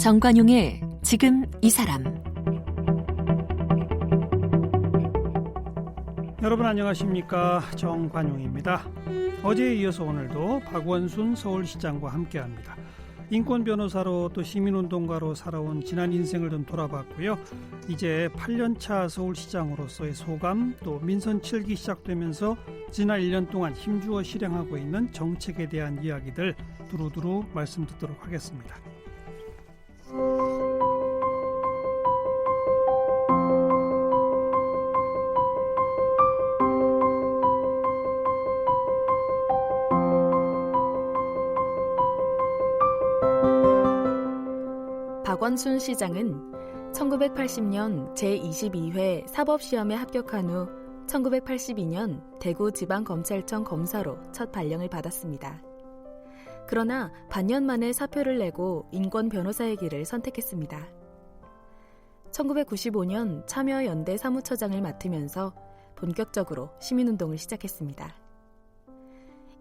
정관용의 지금 이 사람. 여러분 안녕하십니까, 정관용입니다. 어제에 이어서 오늘도 박원순 서울시장과 함께합니다. 인권 변호사로 또 시민운동가로 살아온 지난 인생을 좀 돌아봤고요. 이제 8년차 서울시장으로서의 소감, 또 민선 7기 시작되면서 지난 1년 동안 힘주어 실행하고 있는 정책에 대한 이야기들 두루두루 말씀 듣도록 하겠습니다. 박원순 시장은 1980년 제22회 사법시험에 합격한 후 1982년 대구지방검찰청 검사로 첫 발령을 받았습니다. 그러나 반년 만에 사표를 내고 인권 변호사의 길을 선택했습니다. 1995년 참여연대 사무처장을 맡으면서 본격적으로 시민운동을 시작했습니다.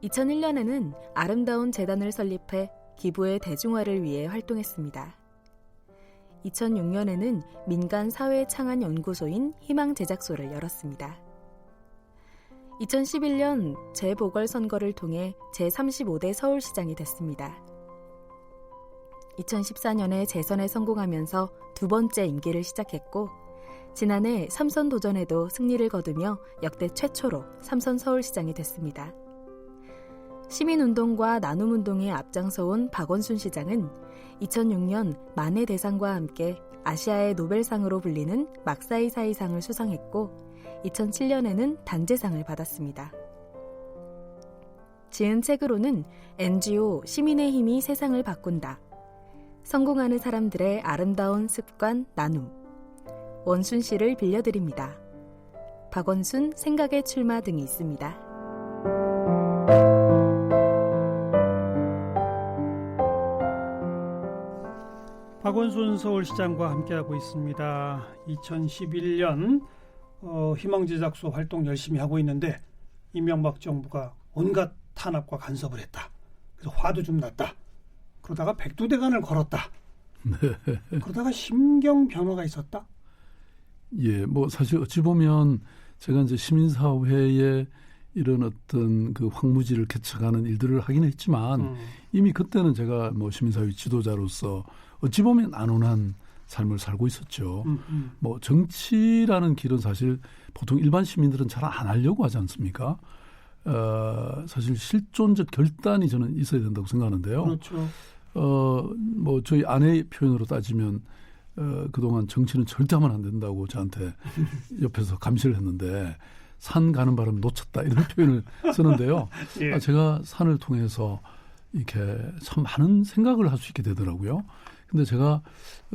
2001년에는 아름다운 재단을 설립해 기부의 대중화를 위해 활동했습니다. 2006년에는 민간 사회 창안 연구소인 희망제작소를 열었습니다. 2011년 재보궐선거를 통해 제35대 서울시장이 됐습니다. 2014년에 재선에 성공하면서 두 번째 임기를 시작했고, 지난해 3선 도전에도 승리를 거두며 역대 최초로 3선 서울시장이 됐습니다. 시민운동과 나눔운동에 앞장서온 박원순 시장은 2006년 만해 대상과 함께 아시아의 노벨상으로 불리는 막사이사이상을 수상했고, 2007년에는 단재상을 받았습니다. 지은 책으로는 NGO 시민의 힘이 세상을 바꾼다, 성공하는 사람들의 아름다운 습관 나눔, 원순 씨를 빌려드립니다, 박원순 생각의 출마 등이 있습니다. 박원순 서울시장과 함께하고 있습니다. 2011년 희망제작소 활동 열심히 하고 있는데 이명박 정부가 온갖 탄압과 간섭을 했다. 그래서 화도 좀 났다. 그러다가 백두대간을 걸었다. 네. 그러다가 심경 변화가 있었다. 예, 뭐 사실 어찌 보면 제가 이제 시민사회에 이런 어떤 그 황무지를 개척하는 일들을 하긴 했지만 이미 그때는 제가 뭐 시민사회 지도자로서 어찌 보면 안온한 삶을 살고 있었죠. 뭐 정치라는 길은 사실 보통 일반 시민들은 잘 안 하려고 하지 않습니까? 사실 실존적 결단이 저는 있어야 된다고 생각하는데요. 그렇죠. 뭐 저희 아내의 표현으로 따지면 그동안 정치는 절대 하면 안 된다고 저한테 옆에서 감시를 했는데 산 가는 바람 놓쳤다 이런 표현을 쓰는데요. 예. 제가 산을 통해서 이렇게 참 많은 생각을 할 수 있게 되더라고요. 근데 제가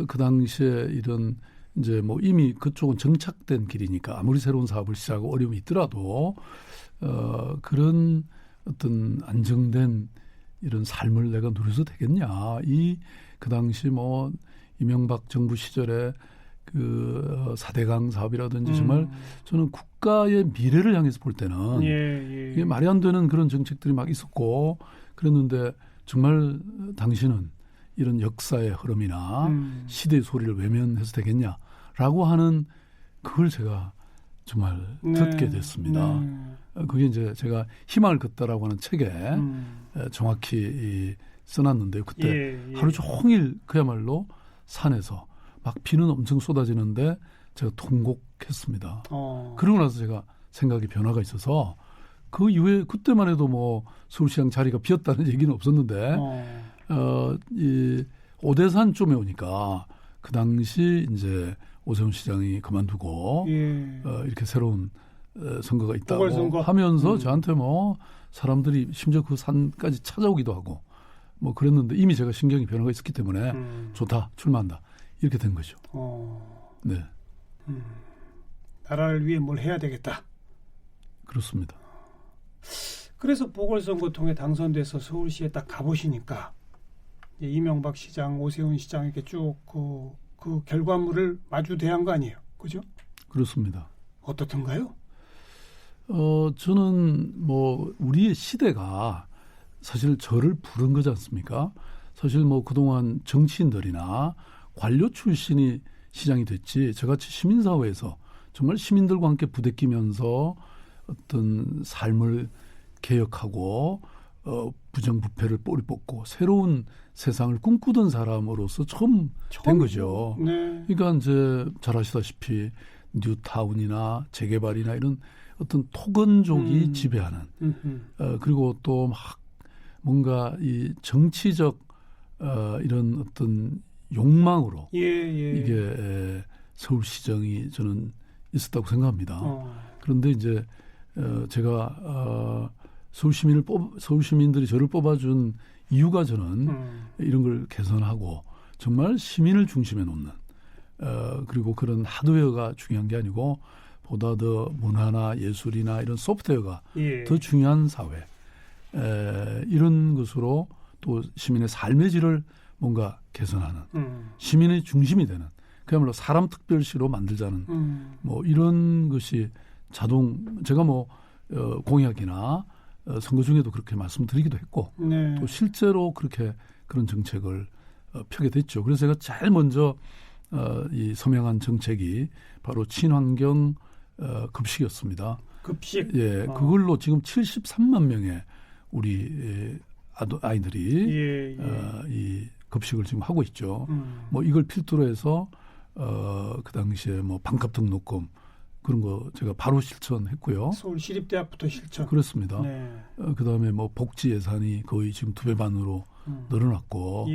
그 당시에 이런 이제 뭐 이미 그쪽은 정착된 길이니까 아무리 새로운 사업을 시작하고 어려움이 있더라도 그런 어떤 안정된 이런 삶을 내가 누려서 되겠냐. 그 당시 뭐 이명박 정부 시절에 그 4대강 사업이라든지 정말 저는 국가의 미래를 향해서 볼 때는 이게 말이 안 되는 그런 정책들이 막 있었고 그랬는데 정말 당신은 이런 역사의 흐름이나 시대의 소리를 외면해서 되겠냐라고 하는 그걸 제가 정말 듣게 됐습니다. 그게 이제 제가 희망을 걷다라고 하는 책에 정확히 써놨는데요. 그때 하루 종일 그야말로 산에서 막 비는 엄청 쏟아지는데 제가 통곡했습니다. 그러고 나서 제가 생각의 변화가 있어서 그 이후에 그때만 해도 뭐 서울시장 자리가 비었다는 얘기는 없었는데 이 오대산쯤에 오니까 그 당시 이제 오세훈 시장이 그만두고 이렇게 새로운 선거가 있다고 하면서 저한테 뭐 사람들이 심지어 그 산까지 찾아오기도 하고 뭐 그랬는데 이미 제가 신경이 변화가 있었기 때문에 좋다, 출마한다 이렇게 된 거죠. 네. 나라를 위해 뭘 해야 되겠다. 그렇습니다. 그래서 보궐선거 통해 당선돼서 서울시에 딱 가보시니까 이명박 시장, 오세훈 시장 이렇게 쭉 그 결과물을 마주 대한 거 아니에요, 그죠? 그렇습니다. 어떻던가요? 저는 뭐 우리의 시대가 사실 저를 부른 거지 않습니까? 사실 뭐 그동안 정치인들이나 관료 출신이 시장이 됐지 저같이 시민사회에서 정말 시민들과 함께 부대끼면서 어떤 삶을 개혁하고 부정부패를 뿌리 뽑고 새로운 세상을 꿈꾸던 사람으로서 처음 된 거죠. 네. 그러니까 이제 잘 아시다시피 뉴타운이나 재개발이나 이런 어떤 토건족이 지배하는 그리고 또 막 뭔가 이 정치적 이런 어떤 욕망으로 이게 서울시정이 저는 있었다고 생각합니다. 그런데 이제 제가 서울시민들이 저를 뽑아준 이유가 저는 이런 걸 개선하고 정말 시민을 중심에 놓는 그리고 그런 하드웨어가 중요한 게 아니고 보다 더 문화나 예술이나 이런 소프트웨어가 더 중요한 사회 이런 것으로 또 시민의 삶의 질을 뭔가 개선하는 시민의 중심이 되는 그야말로 사람 특별시로 만들자는 뭐 이런 것이 제가 뭐 공약이나 선거 중에도 그렇게 말씀드리기도 했고 또 실제로 그렇게 그런 정책을 펴게 됐죠. 그래서 제가 제일 먼저 이 서명한 정책이 바로 친환경 급식이었습니다. 급식? 예, 그걸로 지금 73만 명의 우리 아이들이 이 급식을 지금 하고 있죠. 뭐 이걸 필두로 해서 그 당시에 뭐 반값 등록금 그런 거 제가 바로 실천했고요. 서울시립대학부터 실천. 그렇습니다. 그다음에 뭐 복지 예산이 거의 지금 2배 반으로 늘어났고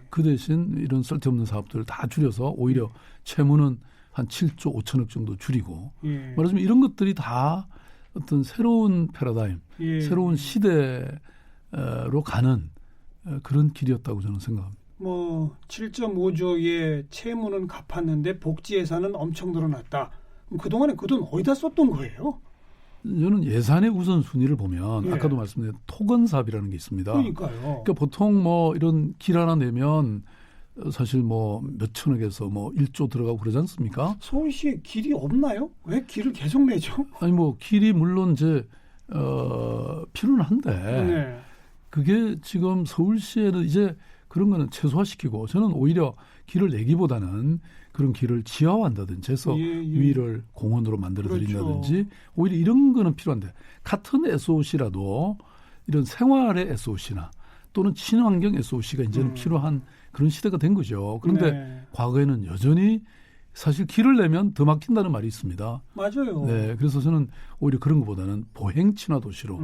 그 대신 이런 쓸데없는 사업들을 다 줄여서 오히려 채무는 한 7조 5천억 정도 줄이고 말하자면 이런 것들이 다 어떤 새로운 패러다임, 새로운 시대로 가는 그런 길이었다고 저는 생각합니다. 뭐 7.5조의 채무는 갚았는데 복지 예산은 엄청 늘어났다. 그동안에 그 돈 어디다 썼던 거예요? 저는 예산의 우선순위를 보면 아까도 말씀드린 토건사업이라는 게 있습니다. 그러니까요. 그러니까 보통 뭐 이런 길 하나 내면 사실 뭐 몇천억에서 뭐 1조 들어가고 그러지 않습니까? 서울시에 길이 없나요? 왜 길을 계속 내죠? 아니 뭐 길이 물론 이제 필요는 한데 그게 지금 서울시에는 이제 그런 거는 최소화시키고 저는 오히려 길을 내기보다는 그런 길을 지하화한다든지 해서 위를 공원으로 만들어드린다든지 오히려 이런 거는 필요한데 같은 SOC라도 이런 생활의 SOC나 또는 친환경 SOC가 이제는 필요한 그런 시대가 된 거죠. 그런데 과거에는 여전히 사실 길을 내면 더 막힌다는 말이 있습니다. 맞아요. 네, 그래서 저는 오히려 그런 것보다는 보행 친화 도시로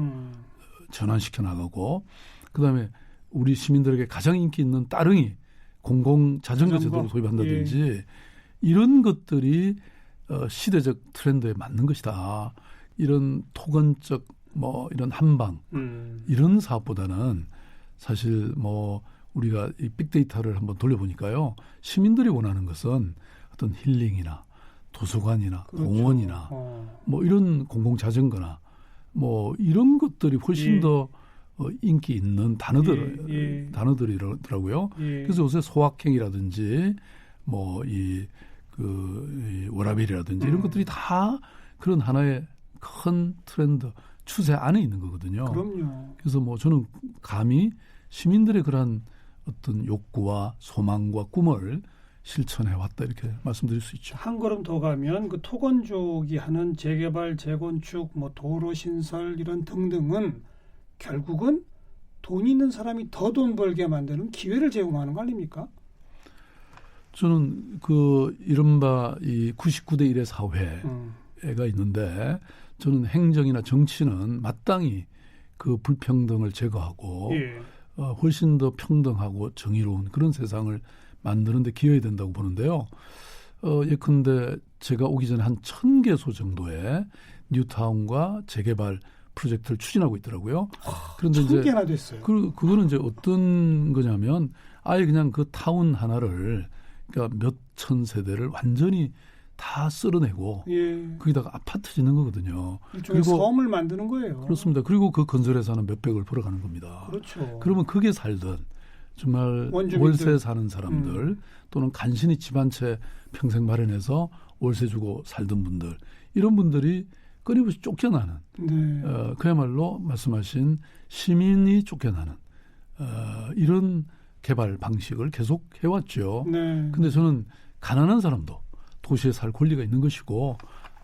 전환시켜 나가고 그다음에 우리 시민들에게 가장 인기 있는 따릉이 공공 자전거 제도를 도입한다든지 이런 것들이 시대적 트렌드에 맞는 것이다. 이런 토건적 뭐 이런 한방 이런 사업보다는 사실 뭐 우리가 이 빅데이터를 한번 돌려보니까요. 시민들이 원하는 것은 어떤 힐링이나 도서관이나 공원이나 뭐 이런 공공 자전거나 뭐 이런 것들이 훨씬 더 인기 있는 단어들이더라고요. 그래서 요새 소확행이라든지 뭐 이 워라벨이라든지 이런 것들이 다 그런 하나의 큰 트렌드 추세 안에 있는 거거든요. 그럼요. 그래서 뭐 저는 감히 시민들의 그런 어떤 욕구와 소망과 꿈을 실천해 왔다 이렇게 말씀드릴 수 있죠. 한 걸음 더 가면 그 토건족이 하는 재개발, 재건축, 뭐 도로 신설 이런 등등은 결국은 돈 있는 사람이 더 돈 벌게 만드는 기회를 제공하는 거 아닙니까? 저는 그 이른바 이 99대 1의 사회가 있는데 저는 행정이나 정치는 마땅히 그 불평등을 제거하고 훨씬 더 평등하고 정의로운 그런 세상을 만드는 데 기여해야 된다고 보는데요. 예컨대 제가 오기 전에 한 1000개소 정도의 뉴타운과 재개발 프로젝트를 추진하고 있더라고요. 그런데 1000개나 됐어요. 그거는 이제 어떤 거냐면 아예 그냥 그 타운 하나를 그러니까 몇천 세대를 완전히 다 쓸어내고 거기다가 아파트 짓는 거거든요. 일종의 섬을 만드는 거예요. 그렇습니다. 그리고 그 건설회사는 몇백을 벌어가는 겁니다. 그렇죠. 그러면 그게 살던 정말 원주민들. 월세 사는 사람들 또는 간신히 집 한 채 평생 마련해서 월세 주고 살던 분들 이런 분들이 끊임없이 쫓겨나는 그야말로 말씀하신 시민이 쫓겨나는 이런 개발 방식을 계속 해왔죠. 네. 근데 저는 가난한 사람도 도시에 살 권리가 있는 것이고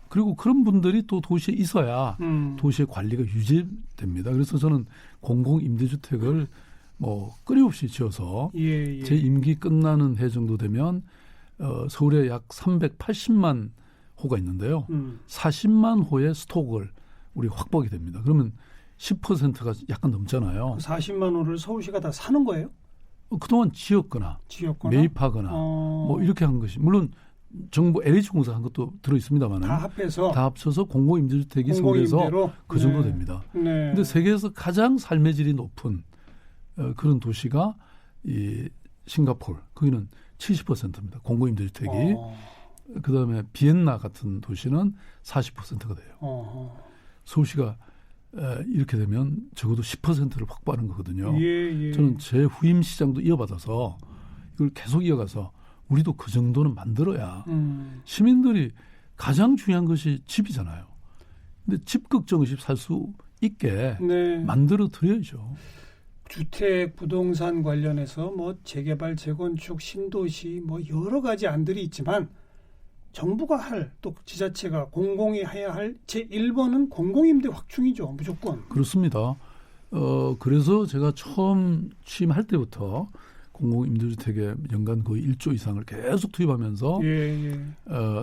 그리고 그런 분들이 또 도시에 있어야 도시의 관리가 유지됩니다. 그래서 저는 공공임대주택을 뭐 끊임없이 지어서 예, 예. 제 임기 끝나는 해 정도 되면 서울에 약 380만 호가 있는데요. 40만 호의 스톡을 우리 확보하게 됩니다. 그러면 10%가 약간 넘잖아요. 40만 호를 서울시가 다 사는 거예요? 그동안 지었거나 지었거나? 매입하거나 뭐 이렇게 한 것이 물론 정부 LH공사 한 것도 들어 있습니다만 다 합해서 다 합쳐서 공공임대주택이 서울에서 그 정도 됩니다. 네. 근데 세계에서 가장 삶의 질이 높은 그런 도시가 이 싱가포르 거기는 70%입니다. 공공임대주택이. 그다음에 비엔나 같은 도시는 40%가 돼요. 서울시가 이렇게 되면 적어도 10%를 확보하는 거거든요. 예, 예. 저는 제 후임 시장도 이어받아서 이걸 계속 이어가서 우리도 그 정도는 만들어야 시민들이 가장 중요한 것이 집이잖아요. 근데 집 걱정 없이 살 수 있게 네. 만들어 드려야죠. 주택, 부동산 관련해서 뭐 재개발, 재건축, 신도시 뭐 여러 가지 안들이 있지만 정부가 할 또 지자체가 공공이 해야 할 제1번은 공공임대 확충이죠. 무조건. 그렇습니다. 그래서 제가 처음 취임할 때부터 공공임대주택에 연간 거의 1조 이상을 계속 투입하면서 예, 예.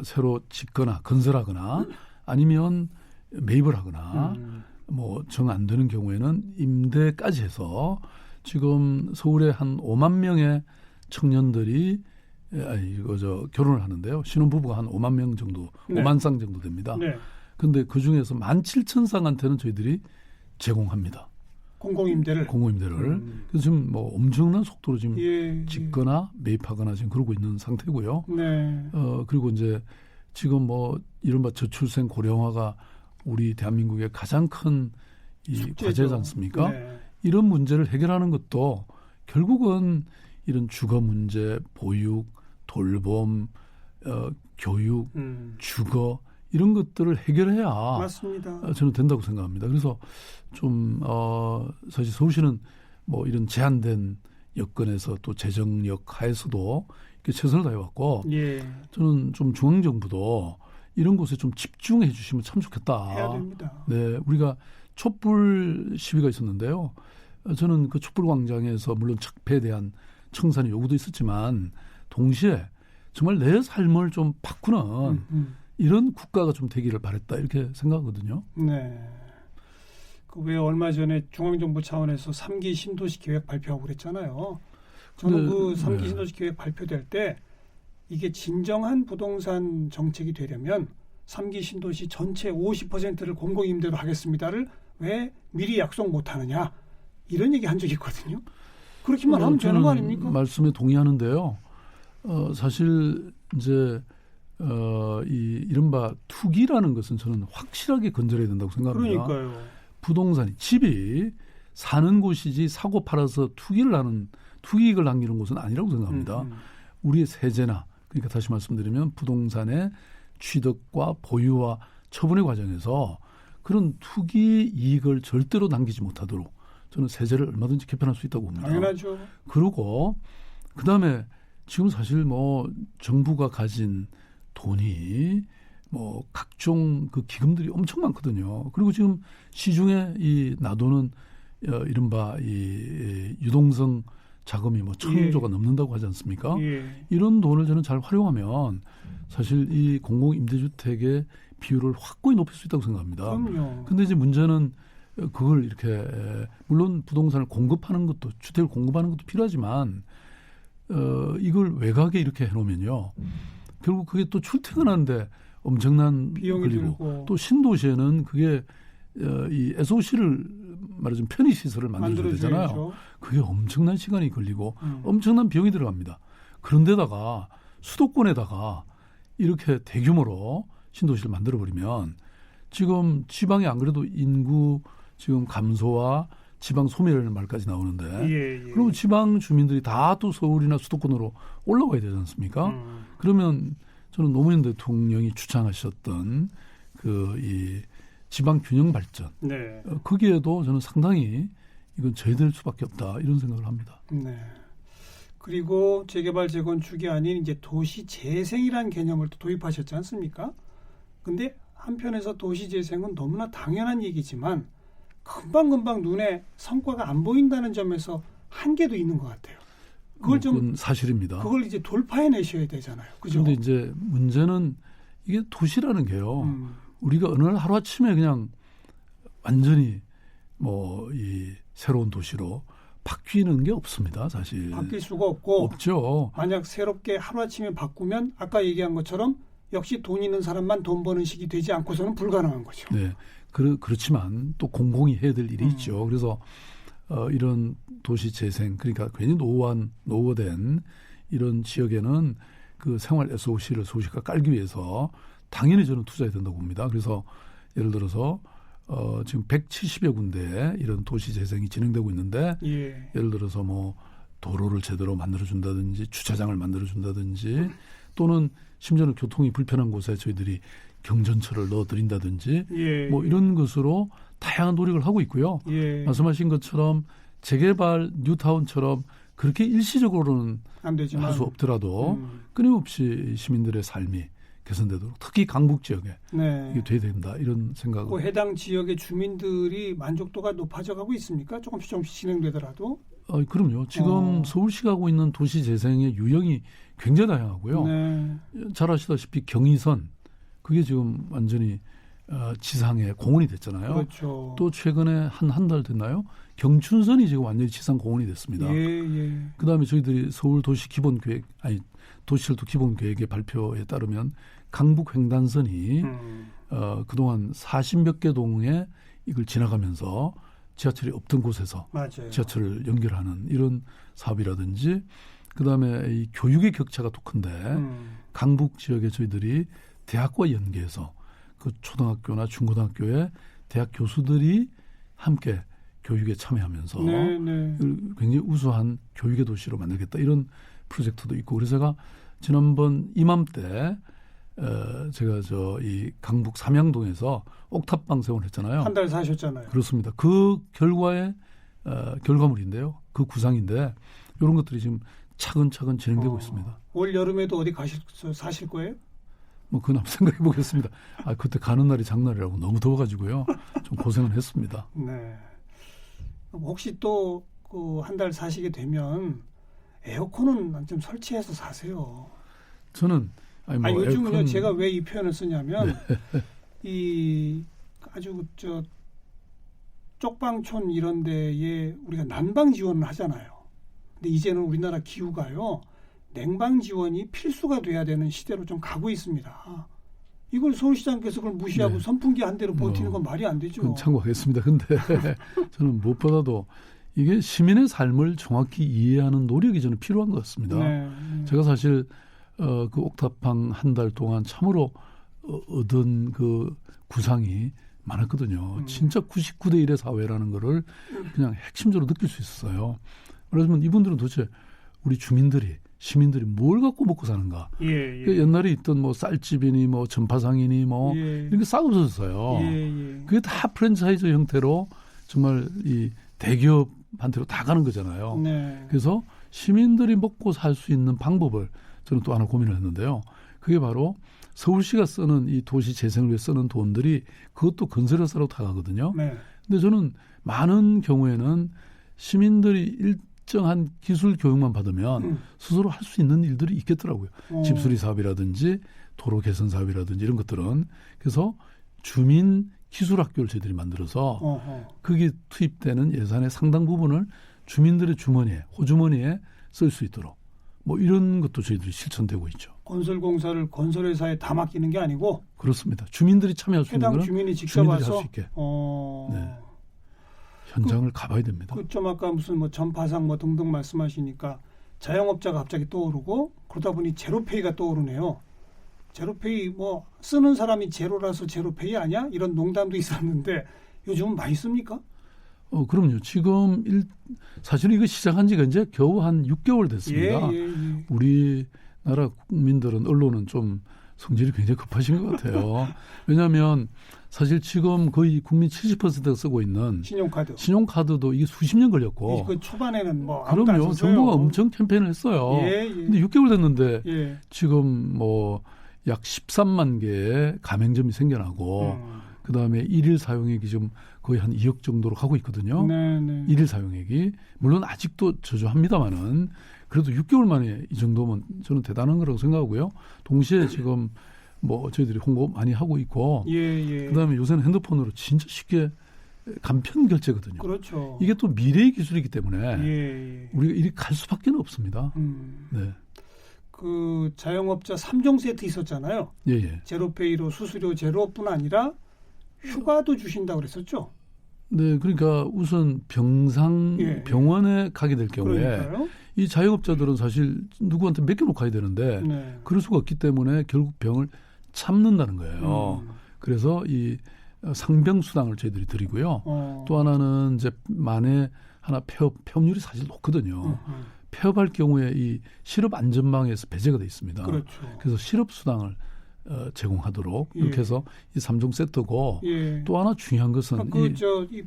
새로 짓거나 건설하거나 아니면 매입을 하거나 뭐 정 안 되는 경우에는 임대까지 해서 지금 서울에 한 5만 명의 청년들이 결혼을 하는데요. 신혼부부가 한 5만 명 정도, 네. 5만 쌍 정도 됩니다. 네. 근데 그 중에서 17,000쌍한테는 저희들이 제공합니다. 공공임대를. 공공임대를. 그래서 지금 뭐 엄청난 속도로 지금 예, 짓거나 매입하거나 지금 그러고 있는 상태고요. 네. 그리고 이제 지금 뭐 이른바 저출생 고령화가 우리 대한민국의 가장 큰 이 과제지 않습니까? 네. 이런 문제를 해결하는 것도 결국은 이런 주거 문제, 보육, 돌봄, 교육, 주거 이런 것들을 해결해야 맞습니다. 저는 된다고 생각합니다. 그래서 좀 사실 서울시는 뭐 이런 제한된 여건에서 또 재정력 하에서도 이렇게 최선을 다해왔고 예. 저는 좀 중앙정부도 이런 곳에 좀 집중해 주시면 참 좋겠다. 해야 됩니다. 네, 우리가 촛불 시위가 있었는데요. 저는 그 촛불광장에서 물론 적폐에 대한 청산의 요구도 있었지만 동시에 정말 내 삶을 좀 바꾸는 이런 국가가 좀 되기를 바랬다 이렇게 생각하거든요. 네. 그 왜 얼마 전에 중앙정부 차원에서 3기 신도시 계획 발표하고 그랬잖아요. 저는 그 3기 신도시 계획 발표될 때 이게 진정한 부동산 정책이 되려면 3기 신도시 전체 50%를 공공임대로 하겠습니다를 왜 미리 약속 못하느냐 이런 얘기 한 적이 있거든요. 그렇게만 하면 되는 거 아닙니까? 말씀에 동의하는데요. 사실 이제 이 이른바 투기라는 것은 저는 확실하게 건절해야 된다고 생각합니다. 그러니까요. 부동산이 집이 사는 곳이지 사고 팔아서 투기익을 남기는 곳은 아니라고 생각합니다. 우리의 세제나 그러니까 다시 말씀드리면 부동산의 취득과 보유와 처분의 과정에서 그런 투기 이익을 절대로 남기지 못하도록 저는 세제를 얼마든지 개편할 수 있다고 봅니다. 당연하죠. 그리고 그다음에 지금 사실 뭐 정부가 가진 돈이 뭐 각종 그 기금들이 엄청 많거든요. 그리고 지금 시중에 이 놔두는 이른바 이 유동성 자금이 뭐 1,000조가 넘는다고 하지 않습니까? 예. 이런 돈을 저는 잘 활용하면 사실 이 공공임대주택의 비율을 확고히 높일 수 있다고 생각합니다. 그럼요. 근데 이제 문제는 그걸 이렇게 물론 부동산을 공급하는 것도 주택을 공급하는 것도 필요하지만 이걸 외곽에 이렇게 해놓으면요. 결국 그게 또 출퇴근하는데 엄청난 비용이 걸리고 들고. 또 신도시에는 그게 이 SOC를 말하자면 편의시설을 만들어야 되잖아요. 그게 엄청난 시간이 걸리고 엄청난 비용이 들어갑니다. 그런데다가 수도권에다가 이렇게 대규모로 신도시를 만들어버리면 지금 지방에 안 그래도 인구 지금 감소와 지방 소멸이라는 말까지 나오는데 예. 그럼 지방 주민들이 다 또 서울이나 수도권으로 올라와야 되지 않습니까? 그러면 저는 노무현 대통령이 주창하셨던 그 이 지방 균형 발전 네. 거기에도 저는 상당히 이건 저해될 수밖에 없다 이런 생각을 합니다. 네. 그리고 재개발 재건축이 아닌 이제 도시 재생이라는 개념을 또 도입하셨지 않습니까? 근데 한편에서 도시 재생은 너무나 당연한 얘기지만 금방금방 눈에 성과가 안 보인다는 점에서 한계도 있는 것 같아요. 그걸 그건 사실입니다. 그걸 이제 돌파해내셔야 되잖아요. 그죠? 그런데 이제 문제는 이게 도시라는 게요. 우리가 어느 날 하루아침에 그냥 완전히 뭐 이 새로운 도시로 바뀌는 게 없습니다. 사실. 바뀔 수가 없고 없죠. 만약 새롭게 하루아침에 바꾸면 아까 얘기한 것처럼 역시 돈 있는 사람만 돈 버는 식이 되지 않고서는 불가능한 거죠. 네. 그렇지만 또 공공이 해야 될 일이 있죠. 그래서 이런 도시 재생, 그러니까 괜히 노후화된 이런 지역에는 그 생활 SOC를 서울시가 깔기 위해서 당연히 저는 투자해야 된다고 봅니다. 그래서 예를 들어서 지금 170여 군데 이런 도시 재생이 진행되고 있는데 예를 들어서 뭐 도로를 제대로 만들어준다든지 주차장을 만들어준다든지 또는 심지어는 교통이 불편한 곳에 저희들이 경전철을 넣어드린다든지 뭐 이런 것으로 다양한 노력을 하고 있고요. 말씀하신 것처럼 재개발 뉴타운처럼 그렇게 일시적으로는 할 수 없더라도 끊임없이 시민들의 삶이 개선되도록 특히 강북 지역에 이게 돼야 된다 이런 생각을. 그 해당 지역의 주민들이 만족도가 높아져가고 있습니까? 조금씩 진행되더라도. 그럼요. 지금 서울시가 하고 있는 도시 재생의 유형이 굉장히 다양하고요. 잘 아시다시피 경의선 그게 지금 완전히 지상에 공원이 됐잖아요. 그렇죠. 또 최근에 한 달 됐나요? 경춘선이 지금 완전히 지상 공원이 됐습니다. 그다음에 저희들이 서울 도시 기본 계획 도시철도 기본 계획의 발표에 따르면 강북 횡단선이 그동안 40몇 개 동에 이걸 지나가면서 지하철이 없던 곳에서 맞아요. 지하철을 연결하는 이런 사업이라든지 그다음에 이 교육의 격차가 또 큰데 강북 지역에 저희들이 대학과 연계해서 그 초등학교나 중고등학교에 대학 교수들이 함께 교육에 참여하면서 굉장히 우수한 교육의 도시로 만들겠다 이런 프로젝트도 있고 그래서 제가 지난번 이맘때 제가 이 강북 삼양동에서 옥탑방 세원을 했잖아요. 한 달 사셨잖아요. 그렇습니다. 그 결과의 결과물인데요. 그 구상인데 이런 것들이 지금 차근차근 진행되고 있습니다. 올 여름에도 어디 사실 거예요? 뭐 그건 한번 생각해 보겠습니다. 그때 가는 날이 장날이라고 너무 더워가지고요. 좀 고생을 했습니다. 네. 혹시 또 그 한 달 사시게 되면 에어컨은 좀 설치해서 사세요. 저는 요즘은요 제가 왜 이 표현을 쓰냐면 이 아주 쪽방촌 이런 데에 우리가 난방 지원을 하잖아요. 근데 이제는 우리나라 기후가요 냉방 지원이 필수가 돼야 되는 시대로 좀 가고 있습니다. 이걸 서울시장께서 그걸 무시하고 선풍기 한 대로 버티는 건 말이 안 되죠. 참고하겠습니다. 근데 저는 무엇보다도 이게 시민의 삶을 정확히 이해하는 노력이 저는 필요한 것 같습니다. 제가 사실 그 옥탑방 한 달 동안 참으로 얻은 그 구상이 많았거든요. 진짜 99대 1의 사회라는 거를 그냥 핵심적으로 느낄 수 있었어요. 그러면 이분들은 도대체 우리 시민들이 뭘 갖고 먹고 사는가. 옛날에 있던 뭐 쌀집이니 뭐 전파상이니 뭐 이런 게 싹 없어졌어요. 그게 다 프랜차이즈 형태로 정말 이 대기업한테로 다 가는 거잖아요. 그래서 시민들이 먹고 살 수 있는 방법을 저는 또 하나 고민을 했는데요. 그게 바로 서울시가 쓰는 이 도시 재생을 위해 쓰는 돈들이 그것도 건설회사로 다 가거든요. 근데 저는 많은 경우에는 시민들이 일정한 기술 교육만 받으면 스스로 할 수 있는 일들이 있겠더라고요. 집수리 사업이라든지 도로 개선 사업이라든지 이런 것들은. 그래서 주민 기술학교를 저희들이 만들어서 거기에 투입되는 예산의 상당 부분을 주민들의 호주머니에 쓸 수 있도록 뭐 이런 것도 저희들이 실천되고 있죠. 건설공사를 건설회사에 다 맡기는 게 아니고 그렇습니다. 주민들이 참여할 수 있는 해당 거는 주민이 직접 주민들이 와서 할 수 있게. 현장을 가봐야 됩니다. 좀 아까 무슨 뭐 전파상 뭐 등등 말씀하시니까 자영업자가 갑자기 떠오르고 그러다 보니 제로페이가 떠오르네요. 제로페이 뭐 쓰는 사람이 제로라서 제로페이 아니야? 이런 농담도 있었는데 요즘은 많이 씁니까? 그럼요. 지금 사실 이거 시작한 지가 이제 겨우 한 6개월 됐습니다. 우리나라 국민들은 언론은 좀 성질이 굉장히 급하신 것 같아요. 왜냐하면 사실 지금 거의 국민 70%가 쓰고 있는 신용카드도 이게 수십 년 걸렸고. 그 초반에는 뭐 아무도 안 그럼요. 썼어요. 정부가 엄청 캠페인을 했어요. 근데 6개월 됐는데 지금 뭐 약 13만 개의 가맹점이 생겨나고 그다음에 일일 사용액이 지금 거의 한 2억 정도로 가고 있거든요. 일일 사용액이. 물론 아직도 저조합니다마는 그래도 6개월 만에 이 정도면 저는 대단한 거라고 생각하고요. 동시에 지금 뭐 저희들이 홍보 많이 하고 있고 그다음에 요새는 핸드폰으로 진짜 쉽게 간편 결제거든요. 그렇죠. 이게 또 미래의 기술이기 때문에 우리가 이리 갈 수밖에 없습니다. 네. 그 자영업자 3종 세트 있었잖아요. 제로페이로 수수료 제로뿐 아니라 휴가도 주신다고 그랬었죠. 네, 그러니까 우선 병원에 가게 될 경우에 그러니까요. 이 자영업자들은 사실 누구한테 맡겨놓고 가야 되는데 그럴 수가 없기 때문에 결국 병을 참는다는 거예요. 그래서 이 상병수당을 저희들이 드리고요. 또 하나는 이제 만에 하나 폐업률이 사실 높거든요. 폐업할 경우에 이 실업 안전망에서 배제가 돼 있습니다. 그렇죠. 그래서 실업 수당을 제공하도록 이렇게 해서 이 3종 세트고 또 하나 중요한 것은 이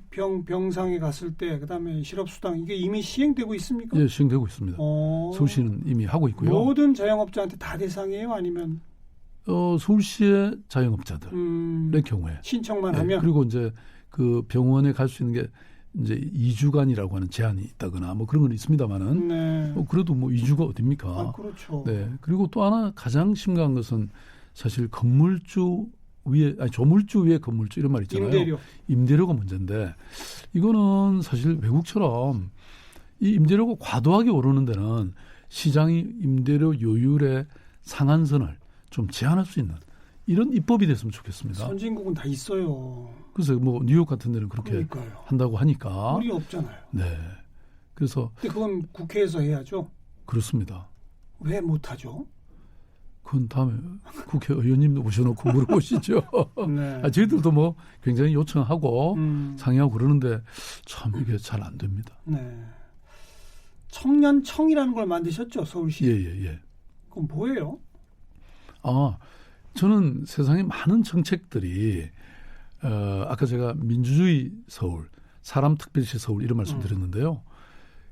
병상에 갔을 때 그다음에 실업 수당 이게 이미 시행되고 있습니까? 예, 시행되고 있습니다. 서울시는 이미 하고 있고요. 모든 자영업자한테 다 대상이에요, 아니면 서울시의 자영업자들의 경우에 신청만 하면 그리고 이제 그 병원에 갈 수 있는 게 이제 2주간이라고 하는 제한이 있다거나 뭐 그런 건 있습니다만은 그래도 뭐 2주가 어딥니까? 그렇죠. 네. 그리고 또 하나 가장 심각한 것은 사실 건물주 위에 조물주 위에 건물주 이런 말 있잖아요. 임대료가 문제인데 이거는 사실 외국처럼 이 임대료가 과도하게 오르는 데는 시장이 임대료 요율의 상한선을 좀 제한할 수 있는 이런 입법이 됐으면 좋겠습니다. 선진국은 다 있어요. 그래서 뭐 뉴욕 같은 데는 그렇게 한다고 하니까. 우리 없잖아요. 네. 그래서 근데 그건 국회에서 해야죠. 그렇습니다. 왜 못하죠? 그건 다음에 국회의원님도 모셔놓고 물어보시죠. 저희들도 뭐 굉장히 요청하고 상의하고 그러는데 참 이게 잘 안 됩니다. 청년청이라는 걸 만드셨죠, 서울시? 예. 그건 뭐예요? 저는 세상에 많은 정책들이 아까 제가 민주주의 서울, 사람특별시 서울 이런 말씀드렸는데요.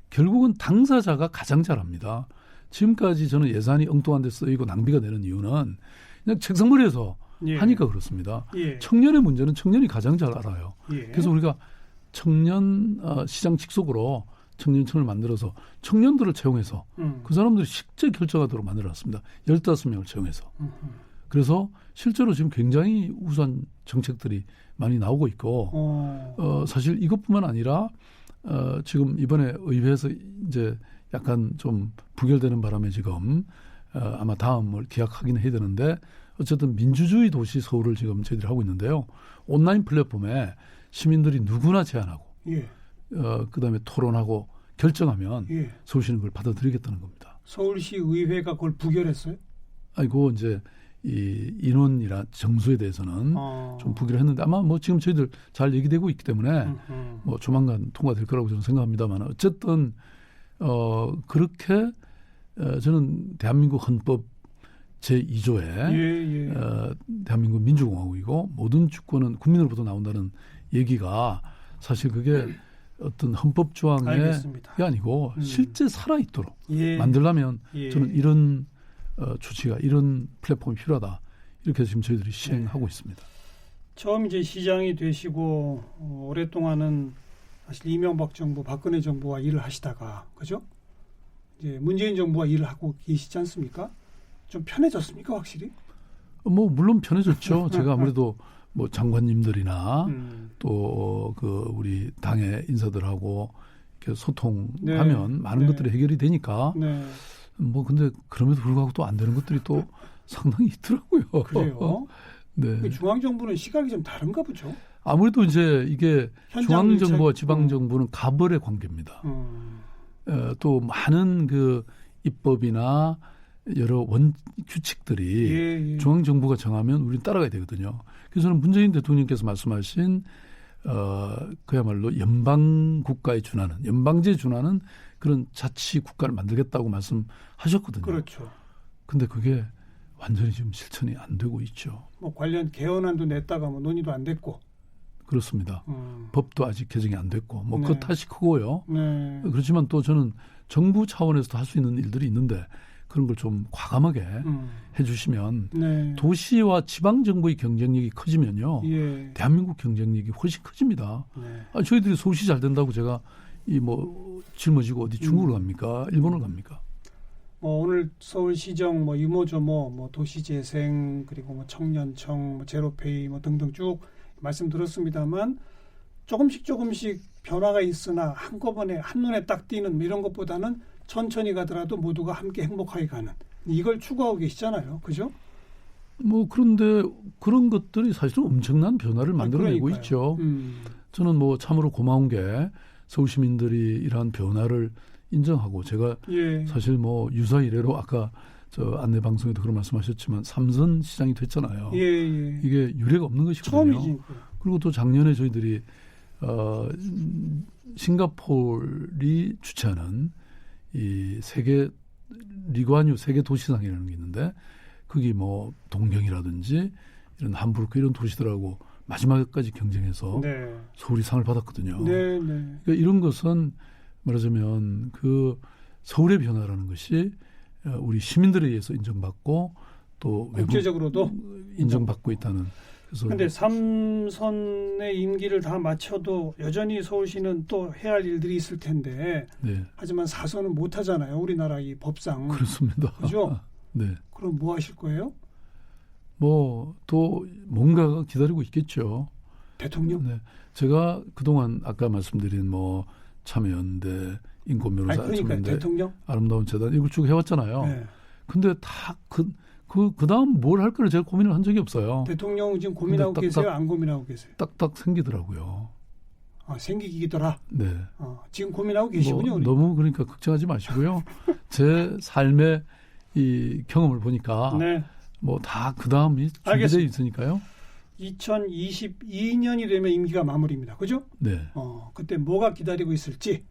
결국은 당사자가 가장 잘합니다. 지금까지 저는 예산이 엉뚱한 데 쓰이고 낭비가 되는 이유는 그냥 책상머리에서 하니까 그렇습니다. 청년의 문제는 청년이 가장 잘 알아요. 그래서 우리가 청년 시장 직속으로 청년청을 만들어서 청년들을 채용해서 그 사람들이 실제 결정하도록 만들어놨습니다. 15명을 채용해서. 그래서 실제로 지금 굉장히 우수한 정책들이 많이 나오고 있고 사실 이것뿐만 아니라 지금 이번에 의회에서 이제 약간 좀 부결되는 바람에 지금 아마 다음을 기약하긴 해야 되는데 어쨌든 민주주의 도시 서울을 지금 저희들이 하고 있는데요. 온라인 플랫폼에 시민들이 누구나 제안하고 그다음에 토론하고 결정하면 서울시는 그걸 받아들이겠다는 겁니다. 서울시 의회가 그걸 부결했어요? 아이고 이제 이 인원이나 정수에 대해서는 좀 부결했는데 아마 뭐 지금 저희들 잘 얘기되고 있기 때문에 뭐 조만간 통과될 거라고 저는 생각합니다만 어쨌든 그렇게 저는 대한민국 헌법 제2조에 대한민국 민주공화국이고 모든 주권은 국민으로부터 나온다는 얘기가 사실 그게 어떤 헌법 조항이 아니고 실제 살아있도록 만들려면 저는 이런 조치가 이런 플랫폼이 필요하다. 이렇게 지금 저희들이 시행하고 있습니다. 처음 이제 시장이 되시고 오랫동안은 사실 이명박 정부, 박근혜 정부와 일을 하시다가 그죠? 이제 문재인 정부와 일을 하고 계시지 않습니까? 좀 편해졌습니까, 확실히? 뭐 물론 편해졌죠. 제가 아무래도 뭐 장관님들이나 또 그 우리 당의 인사들하고 이렇게 소통하면 많은 것들이 해결이 되니까. 뭐 근데 그럼에도 불구하고 또 안 되는 것들이 또 상당히 있더라고요. 그래요? 네. 중앙정부는 시각이 좀 다른가 보죠? 아무래도 이제 이게 중앙정부와 지방정부는 가벌의 관계입니다. 또 많은 그 입법이나 여러 규칙들이 중앙정부가 정하면 우리는 따라가야 되거든요. 그래서 저는 문재인 대통령께서 말씀하신 그야말로 연방국가에 준하는 연방제에 준하는 그런 자치 국가를 만들겠다고 말씀하셨거든요. 그렇죠. 근데 그게 완전히 지금 실천이 안 되고 있죠. 뭐 관련 개헌안도 냈다가 뭐 논의도 안 됐고. 그렇습니다. 법도 아직 개정이 안 됐고 뭐 그 네. 탓이 크고요. 네. 그렇지만 또 저는 정부 차원에서도 할 수 있는 일들이 있는데 그런 걸 좀 과감하게 해주시면 네. 도시와 지방 정부의 경쟁력이 커지면요, 예. 대한민국 경쟁력이 훨씬 커집니다. 네. 저희들이 서울시 잘 된다고 제가 이 뭐 짊어지고 어디 중국을 갑니까? 일본을 갑니까? 뭐 오늘 서울시정 뭐 유모조모 뭐 도시재생 그리고 뭐 청년청 뭐 제로페이 뭐 등등 쭉 말씀 들었습니다만 조금씩 변화가 있으나 한꺼번에 한눈에 딱 띄는 뭐 이런 것보다는 천천히 가더라도 모두가 함께 행복하게 가는 이걸 추구하고 계시잖아요. 그죠? 뭐 그런데 그런 것들이 사실은 엄청난 변화를 만들어내고 그러니까요. 있죠. 저는 뭐 참으로 고마운 게 서울 시민들이 이러한 변화를 인정하고 제가 예. 사실 뭐 유사 이래로 아까 저 안내 방송에도 그런 말씀하셨지만 삼선 시장이 됐잖아요. 예, 예. 이게 유례가 없는 것이거든요. 처음이지. 그리고 또 작년에 저희들이 싱가포르이 주최하는 이 세계 리관유 세계 도시상이라는 게 있는데 거기 뭐 동경이라든지 이런 함부르크 이런 도시들하고 마지막까지 경쟁해서 네. 서울이 상을 받았거든요. 네, 네. 그러니까 이런 것은 말하자면 그 서울의 변화라는 것이 우리 시민들에 의해서 인정받고 또 국제적으로도 인정받고 있다는. 그래서 근데 3선의 임기를 다 마쳐도 여전히 서울시는 또 해야 할 일들이 있을 텐데 네. 하지만 4선은 못 하잖아요. 우리나라 이 법상. 그렇습니다. 그죠? 네. 그럼 뭐 하실 거예요? 뭐 또 뭔가가 기다리고 있겠죠. 대통령? 네. 제가 그동안 아까 말씀드린 뭐 참여연대 인권변호사 그러니까 참여연대 대통령? 아름다운 재단 이걸 쭉 해왔잖아요. 네. 근데 다 그 다음 뭘 할 거를 제가 고민을 한 적이 없어요. 대통령 지금 고민하고 근데 계세요? 안 고민하고 계세요? 딱딱 생기더라고요. 생기기더라. 네. 지금 고민하고 계시군요. 뭐 우리. 너무 그러니까 걱정하지 마시고요. 제 삶의 이 경험을 보니까 네. 뭐 다 그 다음이 준비되어 알겠습니다. 있으니까요. 2022년이 되면 임기가 마무리입니다. 그죠? 네. 그때 뭐가 기다리고 있을지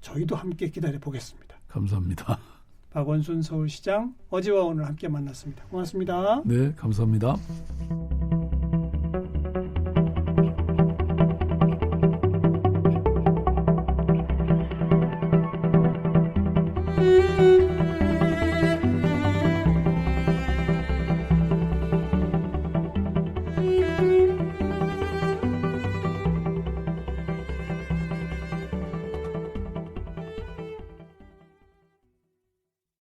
저희도 함께 기다려 보겠습니다. 감사합니다. 박원순 서울시장 어제와 오늘 함께 만났습니다. 고맙습니다. 네, 감사합니다.